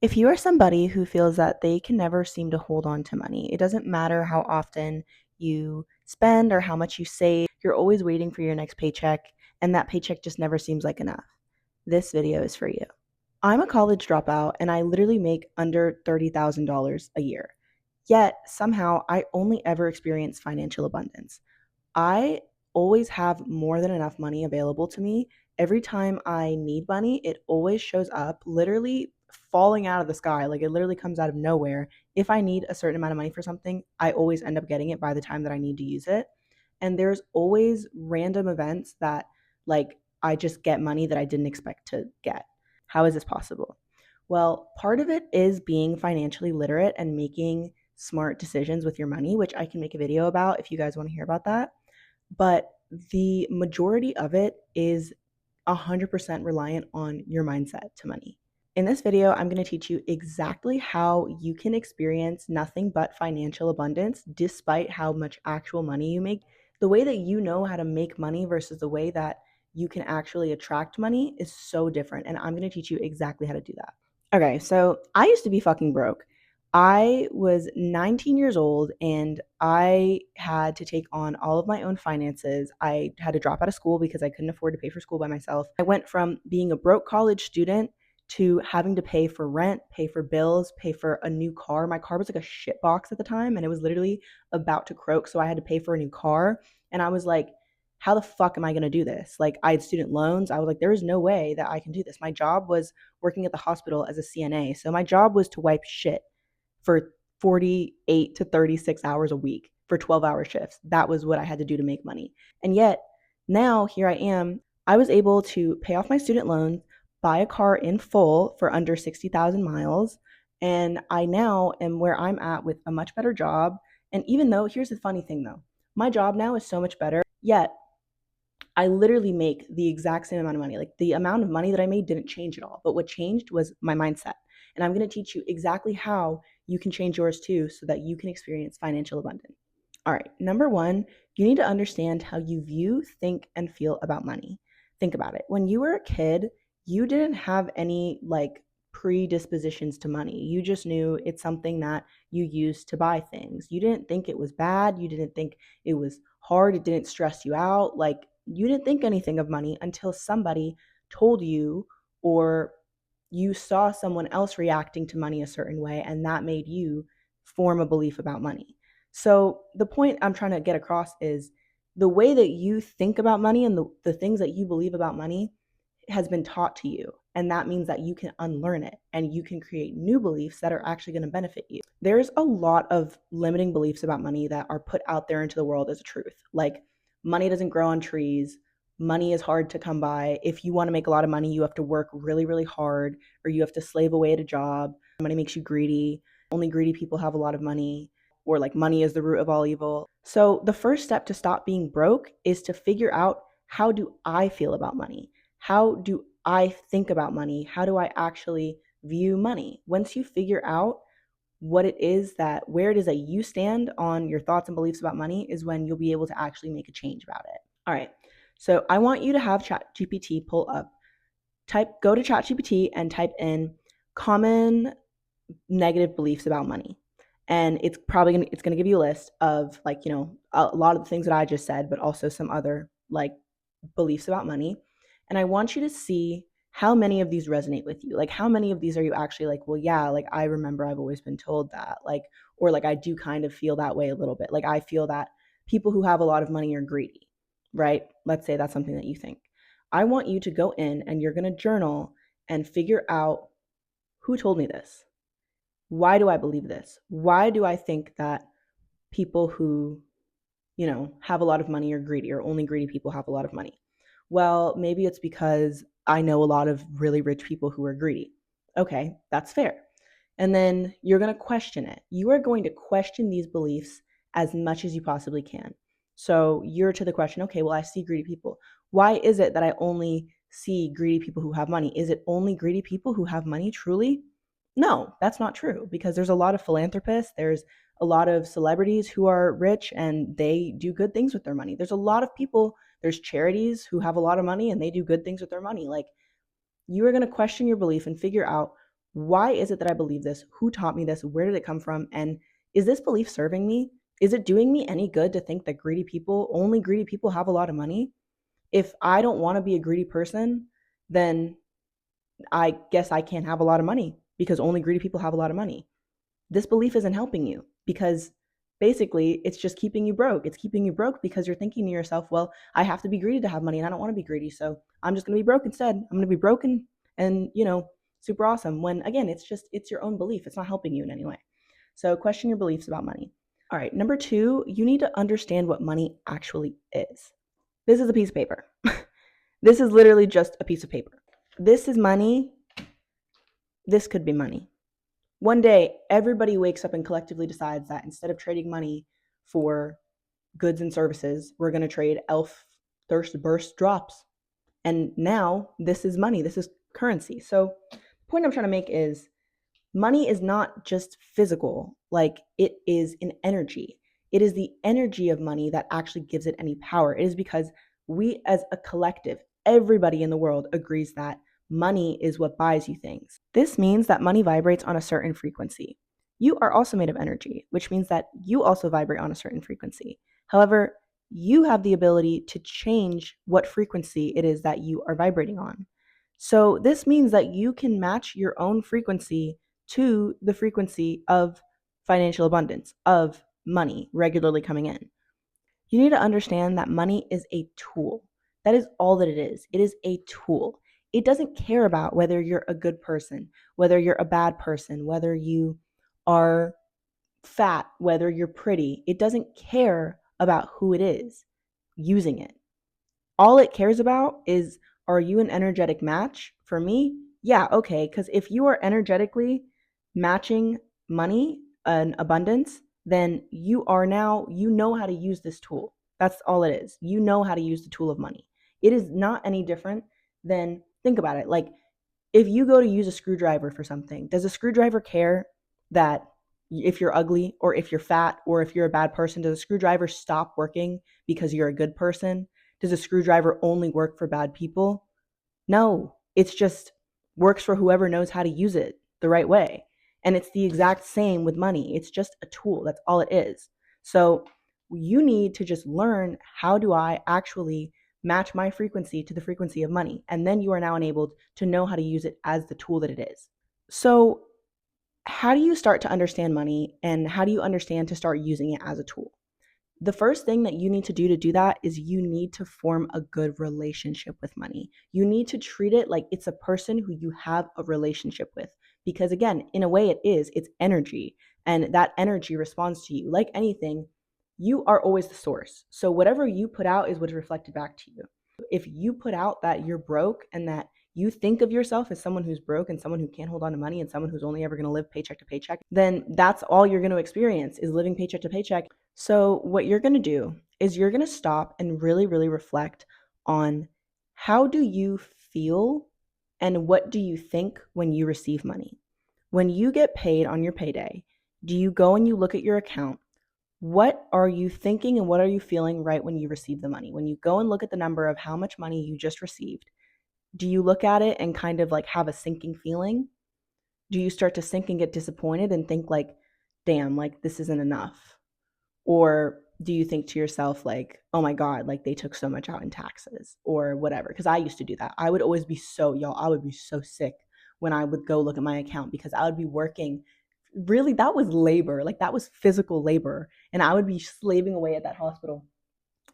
If you are somebody who feels that they can never seem to hold on to money, it doesn't matter how often you spend or how much you save, you're always waiting for your next paycheck, and that paycheck just never seems like enough. This video is for you. I'm a college dropout and I literally make under $30,000 a year. Yet somehow I only ever experience financial abundance. I always have more than enough money available to me. Every time I need money, it always shows up literally falling out of the sky. Like it literally comes out of nowhere. If I need a certain amount of money for something, I always end up getting it by the time that I need to use it. And there's always random events that like I just get money that I didn't expect to get. How is this possible? Well, part of it is being financially literate and making smart decisions with your money, which I can make a video about if you guys want to hear about that. But the majority of it is 100% reliant on your mindset to money. In this video, I'm going to teach you exactly how you can experience nothing but financial abundance despite how much actual money you make. The way that you know how to make money versus the way that you can actually attract money is so different. And I'm going to teach you exactly how to do that. Okay, so I used to be fucking broke. I was 19 years old and I had to take on all of my own finances. I had to drop out of school because I couldn't afford to pay for school by myself. I went from being a broke college student to having to pay for rent, pay for bills, pay for a new car. My car was like a shit box at the time and it was literally about to croak. So I had to pay for a new car. And I was like, how the fuck am I going to do this? Like, I had student loans. I was like, there is no way that I can do this. My job was working at the hospital as a CNA. So my job was to wipe shit for 48 to 36 hours a week for 12-hour shifts. That was what I had to do to make money. And yet, now here I am. I was able to pay off my student loans, buy a car in full for under 60,000 miles, and I now am where I'm at with a much better job. And even though, here's the funny thing though, my job now is so much better, yet I literally make the exact same amount of money. Like the amount of money that I made didn't change at all. But what changed was my mindset. And I'm going to teach you exactly how you can change yours too so that you can experience financial abundance. All right, number one, you need to understand how you view, think, and feel about money. Think about it. When you were a kid, you didn't have any like predispositions to money. You just knew it's something that you used to buy things. You didn't think it was bad. You didn't think it was hard. It didn't stress you out. Like you didn't think anything of money until somebody told you or you saw someone else reacting to money a certain way and that made you form a belief about money. So the point I'm trying to get across is the way that you think about money and the things that you believe about money has been taught to you. And that means that you can unlearn it and you can create new beliefs that are actually going to benefit you. There's a lot of limiting beliefs about money that are put out there into the world as a truth. Like money doesn't grow on trees. Money is hard to come by. If you want to make a lot of money, you have to work really, really hard or you have to slave away at a job. Money makes you greedy. Only greedy people have a lot of money, or like money is the root of all evil. So the first step to stop being broke is to figure out, how do I feel about money? How do I think about money? How do I actually view money? Once you figure out what it is that, where it is that you stand on your thoughts and beliefs about money, is when you'll be able to actually make a change about it. All right. So I want you to have ChatGPT pull up, go to ChatGPT and type in common negative beliefs about money. And it's gonna give you a list of like, a lot of the things that I just said, but also some other like beliefs about money. And I want you to see how many of these resonate with you. Like how many of these are you actually like, well, yeah, like I remember I've always been told that. Like, or like I do kind of feel that way a little bit. Like I feel that people who have a lot of money are greedy, right? Let's say that's something that you think. I want you to go in and you're going to journal and figure out, who told me this? Why do I believe this? Why do I think that people who, have a lot of money are greedy, or only greedy people have a lot of money? Well, maybe it's because I know a lot of really rich people who are greedy. Okay, that's fair. And then you're going to question it. You are going to question these beliefs as much as you possibly can. So you're to the question, okay, well, I see greedy people. Why is it that I only see greedy people who have money? Is it only greedy people who have money truly? No, that's not true, because there's a lot of philanthropists. There's a lot of celebrities who are rich and they do good things with their money. There's a lot of people, there's charities who have a lot of money and they do good things with their money. Like, you are going to question your belief and figure out, Why is it that I believe this? Who taught me this? Where did it come from? And is this belief serving me? Is it doing me any good to think that only greedy people have a lot of money? If I don't want to be a greedy person, then I guess I can't have a lot of money because only greedy people have a lot of money. This belief isn't helping you because basically it's just keeping you broke. It's keeping you broke because you're thinking to yourself, well, I have to be greedy to have money and I don't want to be greedy. So I'm just going to be broke instead. I'm going to be broken and, super awesome. When again, it's your own belief. It's not helping you in any way. So question your beliefs about money. All right. Number 2, you need to understand what money actually is. This is a piece of paper. This is literally just a piece of paper. This is money. This could be money. One day, everybody wakes up and collectively decides that instead of trading money for goods and services, we're going to trade elf thirst burst drops. And now this is money. This is currency. So the point I'm trying to make is money is not just physical, like it is an energy. It is the energy of money that actually gives it any power. It is because we as a collective, everybody in the world agrees that money is what buys you things. This means that money vibrates on a certain frequency. You are also made of energy, which means that you also vibrate on a certain frequency. However, you have the ability to change what frequency it is that you are vibrating on. So this means that you can match your own frequency to the frequency of financial abundance, of money regularly coming in. You need to understand that money is a tool. That is all that it is. It is a tool. It doesn't care about whether you're a good person, whether you're a bad person, whether you are fat, whether you're pretty. It doesn't care about who it is using it. All it cares about is, are you an energetic match? For me, yeah, okay. Because if you are energetically matching money and abundance, then you know how to use this tool. That's all it is. You know how to use the tool of money. It is not any different than, think about it. Like, if you go to use a screwdriver for something, does a screwdriver care that if you're ugly or if you're fat or if you're a bad person? Does a screwdriver stop working because you're a good person? Does a screwdriver only work for bad people? No, it's just works for whoever knows how to use it the right way. And it's the exact same with money. It's just a tool. That's all it is. So you need to just learn, how do I actually match my frequency to the frequency of money? And then you are now enabled to know how to use it as the tool that it is. So how do you start to understand money, and how do you understand to start using it as a tool? The first thing that you need to do that is you need to form a good relationship with money. You need to treat it like it's a person who you have a relationship with. Because again, in a way it's energy, and that energy responds to you. Like anything, you are always the source. So whatever you put out is what's reflected back to you. If you put out that you're broke and that you think of yourself as someone who's broke and someone who can't hold on to money and someone who's only ever going to live paycheck to paycheck, then that's all you're going to experience is living paycheck to paycheck. So what you're going to do is you're going to stop and really, really reflect on, how do you feel and what do you think when you receive money? When you get paid on your payday, do you go and you look at your account? What are you thinking and what are you feeling right when you receive the money? When you go and look at the number of how much money you just received, do you look at it and kind of like have a sinking feeling? Do you start to sink and get disappointed and think like, damn, like this isn't enough? Or do you think to yourself like, oh my God, like they took so much out in taxes or whatever? Because I used to do that. I would always be I would be so sick when I would go look at my account, because I would be working. Really, that was labor. Like that was physical labor. And I would be slaving away at that hospital.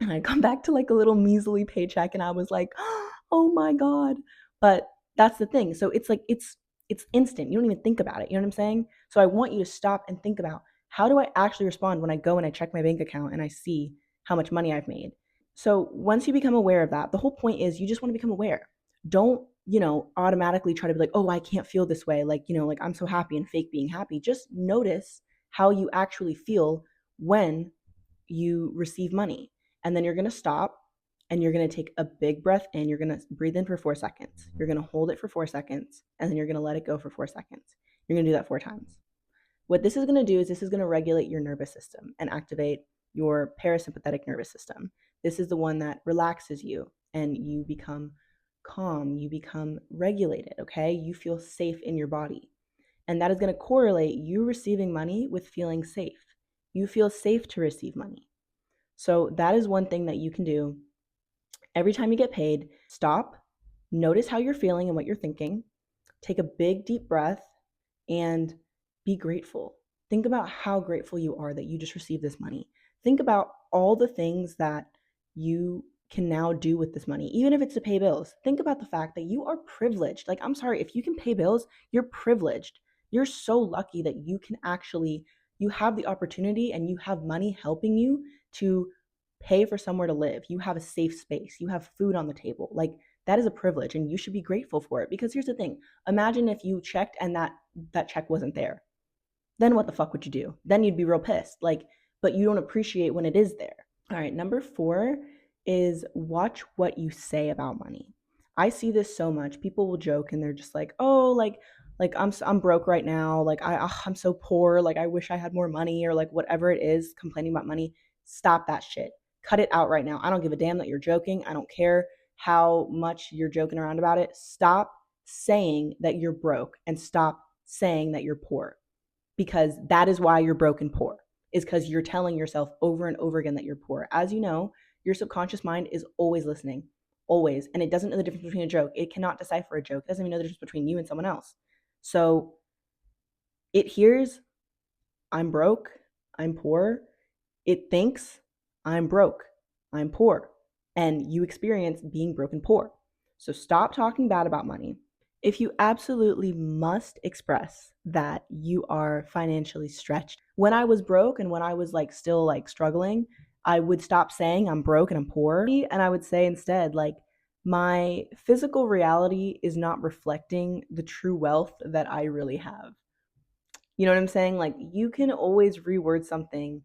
And I'd come back to like a little measly paycheck and I was like, oh my God. But that's the thing. So it's like it's instant. You don't even think about it. You know what I'm saying? So I want you to stop and think about, how do I actually respond when I go and I check my bank account and I see how much money I've made? So once you become aware of that, the whole point is you just want to become aware. Don't, automatically try to be like, oh, I can't feel this way. Like, like I'm so happy and fake being happy. Just notice how you actually feel when you receive money. And then you're going to stop and you're going to take a big breath in. You're going to breathe in for 4 seconds. You're going to hold it for 4 seconds. And then you're going to let it go for 4 seconds. You're going to do that 4 times. What this is going to do is this is going to regulate your nervous system and activate your parasympathetic nervous system. This is the one that relaxes you and you become calm. You become regulated, okay? You feel safe in your body. And that is going to correlate you receiving money with feeling safe. You feel safe to receive money. So that is one thing that you can do. Every time you get paid, stop, notice how you're feeling and what you're thinking, take a big deep breath, and be grateful. Think about how grateful you are that you just received this money. Think about all the things that you can now do with this money, even if it's to pay bills. Think about the fact that you are privileged. Like, I'm sorry, if you can pay bills, you're privileged. You're so lucky that you have the opportunity and you have money helping you to pay for somewhere to live. You have a safe space. You have food on the table. Like, that is a privilege and you should be grateful for it. Because here's the thing, imagine if you checked and that check wasn't there. Then what the fuck would you do? Then you'd be real pissed. Like, but you don't appreciate when it is there. All right, number 4 is watch what you say about money. I see this so much. People will joke and they're just like, "Oh, like I'm broke right now. Like I'm so poor. Like I wish I had more money," or like whatever it is, complaining about money. Stop that shit. Cut it out right now. I don't give a damn that you're joking. I don't care how much you're joking around about it. Stop saying that you're broke and stop saying that you're poor, because that is why you're broke and poor, is because you're telling yourself over and over again that you're poor. As you know, your subconscious mind is always listening, always. And it doesn't know the difference between a joke. It cannot decipher a joke. It doesn't even know the difference between you and someone else. So it hears, I'm broke, I'm poor. It thinks, I'm broke, I'm poor. And you experience being broke and poor. So stop talking bad about money. If you absolutely must express that you are financially stretched. When I was broke and when I was like still like struggling, I would stop saying I'm broke and I'm poor, and I would say instead like my physical reality is not reflecting the true wealth that I really have. You know what I'm saying? Like you can always reword something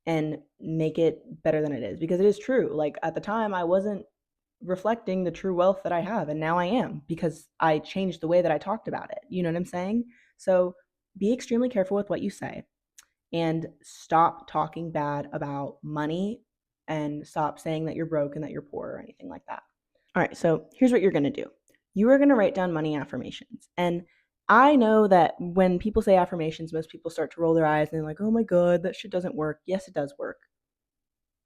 and make it better than it is, because it is true. Like at the time I wasn't reflecting the true wealth that I have, and now I am, because I changed the way that I talked about it. You know what I'm saying? So be extremely careful with what you say and stop talking bad about money and stop saying that you're broke and that you're poor or anything like that. All right, so here's what you're going to do. You are going to write down money affirmations. And I know that when people say affirmations, most people start to roll their eyes and they're like, "Oh my god, that shit doesn't work." Yes, it does work.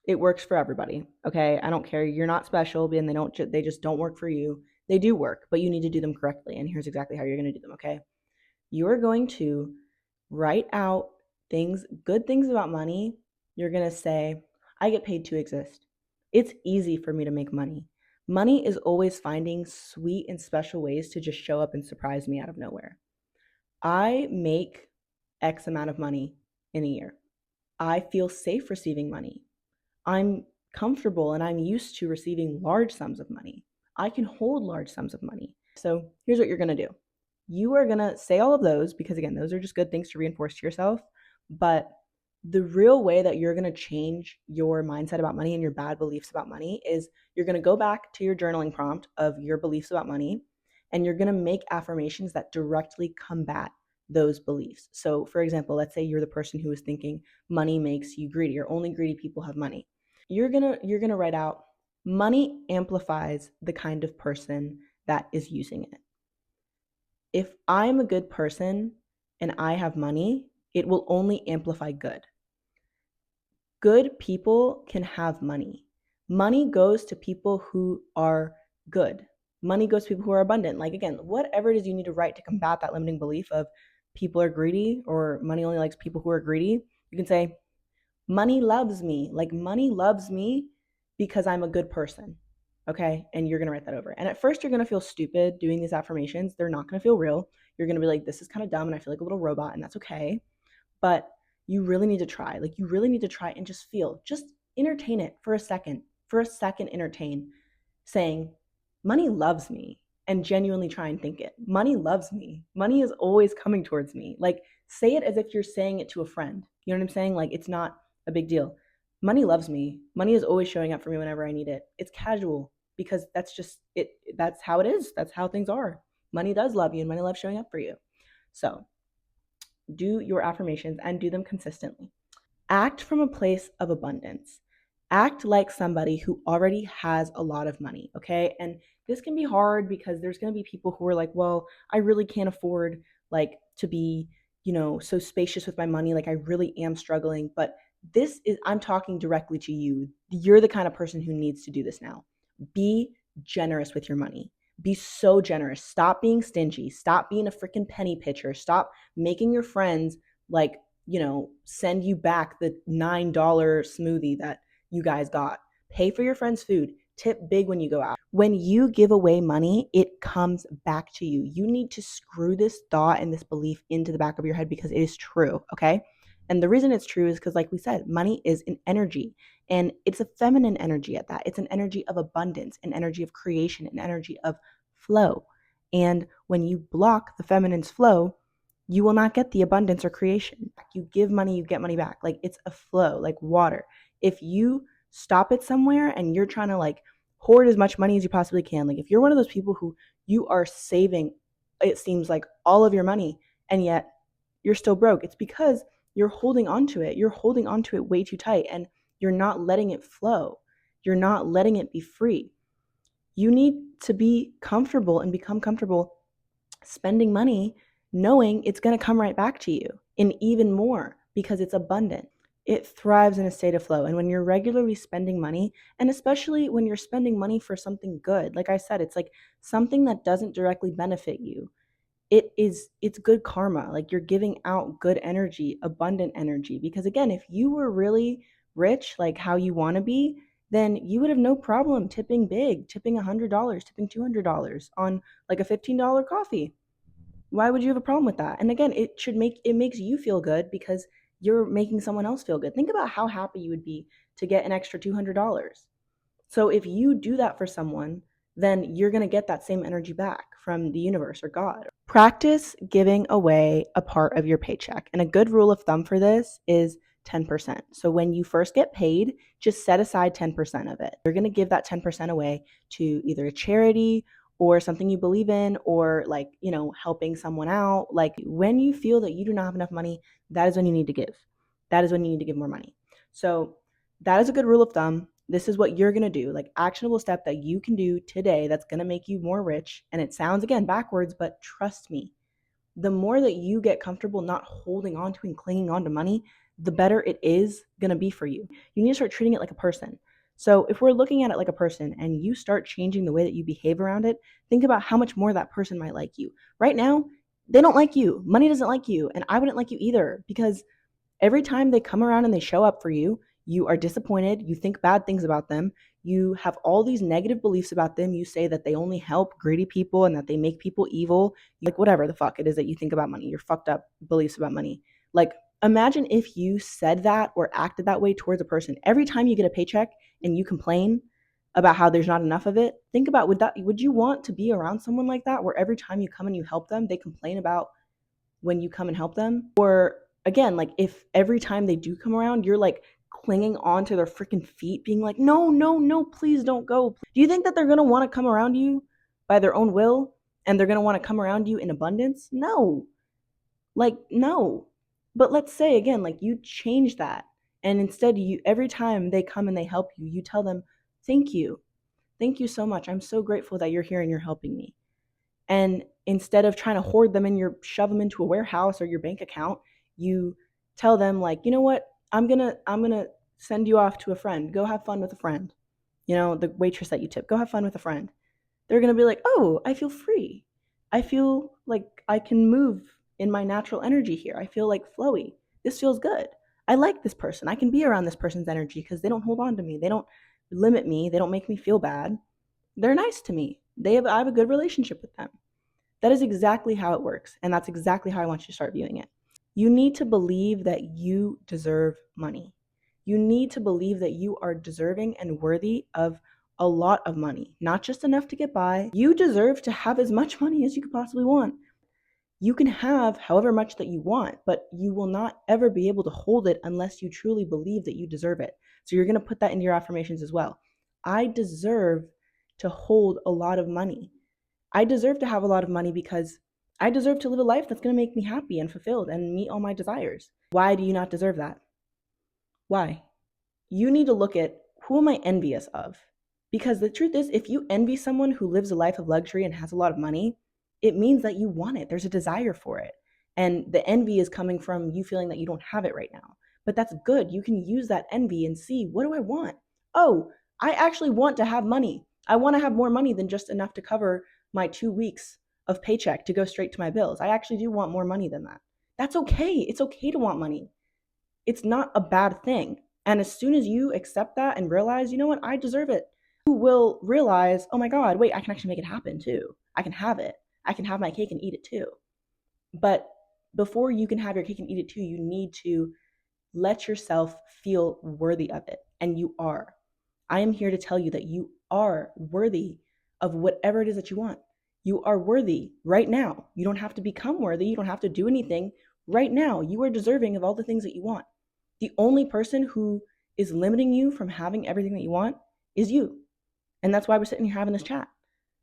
It works for everybody. Okay, I don't care. You're not special, and they just don't work for you. They do work, but you need to do them correctly. And here's exactly how you're going to do them. Okay, you are going to write out good things about money. You're going to say, I get paid to exist. It's easy for me to make money. Money is always finding sweet and special ways to just show up and surprise me out of nowhere. I make X amount of money in a year. I feel safe receiving money. I'm comfortable and I'm used to receiving large sums of money. I can hold large sums of money. So here's what you're going to do. You are going to say all of those because, again, those are just good things to reinforce to yourself. But the real way that you're going to change your mindset about money and your bad beliefs about money is you're going to go back to your journaling prompt of your beliefs about money, and you're going to make affirmations that directly combat those beliefs. So, for example, let's say you're the person who is thinking money makes you greedy, or only greedy people have money. You're going to write out, money amplifies the kind of person that is using it. If I'm a good person and I have money, it will only amplify good. Good people can have money. Money goes to people who are good. Money goes to people who are abundant. Like, again, whatever it is you need to write to combat that limiting belief of people are greedy or money only likes people who are greedy, you can say, money loves me. Like, money loves me because I'm a good person. Okay. And you're going to write that over. And at first, you're going to feel stupid doing these affirmations. They're not going to feel real. You're going to be like, this is kind of dumb and I feel like a little robot, and that's okay. But you really need to try. Like, you really need to try and just entertain it for a second. For a second, entertain saying, money loves me, and genuinely try and think it. Money loves me. Money is always coming towards me. Like, say it as if you're saying it to a friend. You know what I'm saying? Like, it's not a big deal. Money loves me. Money is always showing up for me whenever I need it. It's casual because that's just it. That's how it is. That's how things are. Money does love you, and money loves showing up for you. So do your affirmations and do them consistently. Act from a place of abundance. Act like somebody who already has a lot of money, okay? And this can be hard because there's going to be people who are like, well, I really can't afford like to be, so spacious with my money. Like I really am struggling, but I'm talking directly to you. You're the kind of person who needs to do this now. Be generous with your money. Be so generous. Stop being stingy. Stop being a freaking penny pitcher. Stop making your friends like, send you back the $9 smoothie that you guys got. Pay for your friends' food. Tip big when you go out. When you give away money, it comes back to you. You need to screw this thought and this belief into the back of your head because it is true, okay? And the reason it's true is because, like we said, money is an energy, and it's a feminine energy at that. It's an energy of abundance, an energy of creation, an energy of flow. And when you block the feminine's flow, you will not get the abundance or creation. You give money, you get money back. Like it's a flow, like water. If you stop it somewhere and you're trying to like hoard as much money as you possibly can, like if you're one of those people who you are saving, it seems like all of your money, and yet you're still broke, it's because you're holding on to it. You're holding on to it way too tight, and you're not letting it flow. You're not letting it be free. You need to be comfortable and become comfortable spending money knowing it's going to come right back to you and even more because it's abundant. It thrives in a state of flow. And when you're regularly spending money, and especially when you're spending money for something good, like I said, it's like something that doesn't directly benefit you. It's good karma. Like you're giving out good energy, abundant energy. Because again, if you were really rich, like how you want to be, then you would have no problem tipping big, tipping $100, tipping $200 on like a $15 coffee. Why would you have a problem with that? And again, it makes you feel good because you're making someone else feel good. Think about how happy you would be to get an extra $200. So if you do that for someone, then you're going to get that same energy back from the universe or God. Practice giving away a part of your paycheck. And a good rule of thumb for this is 10%. So when you first get paid, just set aside 10% of it. You're going to give that 10% away to either a charity or something you believe in, or like, helping someone out. Like when you feel that you do not have enough money, that is when you need to give. That is when you need to give more money. So that is a good rule of thumb. This is what you're going to do, like actionable step that you can do today that's going to make you more rich. And it sounds again backwards, but trust me, the more that you get comfortable not holding on to and clinging on to money, the better it is going to be for you. You need to start treating it like a person. So if we're looking at it like a person and you start changing the way that you behave around it, think about how much more that person might like you. Right now, they don't like you. Money doesn't like you. And I wouldn't like you either, because every time they come around and they show up for you, you are disappointed. You think bad things about them. You have all these negative beliefs about them. You say that they only help greedy people and that they make people evil. Like whatever the fuck it is that you think about money, your fucked up beliefs about money. Like imagine if you said that or acted that way towards a person. Every time you get a paycheck and you complain about how there's not enough of it, think about would you want to be around someone like that, where every time you come and you help them, they complain about when you come and help them? Or again, like if every time they do come around, you're like clinging onto their freaking feet, being like, no, no, no, please don't go. Do you think that they're going to want to come around you by their own will, and they're going to want to come around you in abundance? No. Like, no. But let's say again, like you change that. And instead, every time they come and they help you, you tell them, thank you. Thank you so much. I'm so grateful that you're here and you're helping me. And instead of trying to hoard them and shove them into a warehouse or your bank account, you tell them like, you know what? I'm going to send you off to a friend. Go have fun with a friend. The waitress that you tip, go have fun with a friend. They're going to be like, "Oh, I feel free. I feel like I can move in my natural energy here. I feel like flowy. This feels good. I like this person. I can be around this person's energy because they don't hold on to me. They don't limit me. They don't make me feel bad. They're nice to me. I have a good relationship with them." That is exactly how it works. And that's exactly how I want you to start viewing it. You need to believe that you deserve money. You need to believe that you are deserving and worthy of a lot of money, not just enough to get by. You deserve to have as much money as you could possibly want. You can have however much that you want, but you will not ever be able to hold it unless you truly believe that you deserve it. So you're going to put that into your affirmations as well. I deserve to hold a lot of money. I deserve to have a lot of money because I deserve to live a life that's going to make me happy and fulfilled and meet all my desires. Why do you not deserve that? Why? You need to look at, who am I envious of? Because the truth is, if you envy someone who lives a life of luxury and has a lot of money, it means that you want it. There's a desire for it. And the envy is coming from you feeling that you don't have it right now. But that's good. You can use that envy and see, what do I want? Oh, I actually want to have money. I want to have more money than just enough to cover my 2 weeks of paycheck to go straight to my bills. I actually do want more money than that. That's okay. It's okay to want money. It's not a bad thing. And as soon as you accept that and realize, you know what, I deserve it, you will realize, oh my God, wait, I can actually make it happen too. I can have it. I can have my cake and eat it too. But before you can have your cake and eat it too, you need to let yourself feel worthy of it. And you are. I am here to tell you that you are worthy of whatever it is that you want. You are worthy right now. You don't have to become worthy. You don't have to do anything. Right now, you are deserving of all the things that you want. The only person who is limiting you from having everything that you want is you. And that's why we're sitting here having this chat.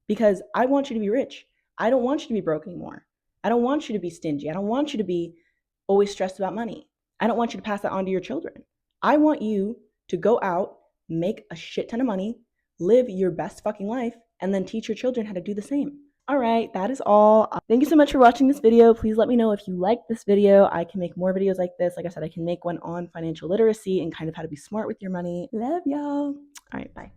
Because I want you to be rich. I don't want you to be broke anymore. I don't want you to be stingy. I don't want you to be always stressed about money. I don't want you to pass that on to your children. I want you to go out, make a shit ton of money, live your best fucking life, and then teach your children how to do the same. All right, that is all. Thank you so much for watching this video. Please let me know if you liked this video. I can make more videos like this. Like I said, I can make one on financial literacy and kind of how to be smart with your money. Love y'all. All right, bye.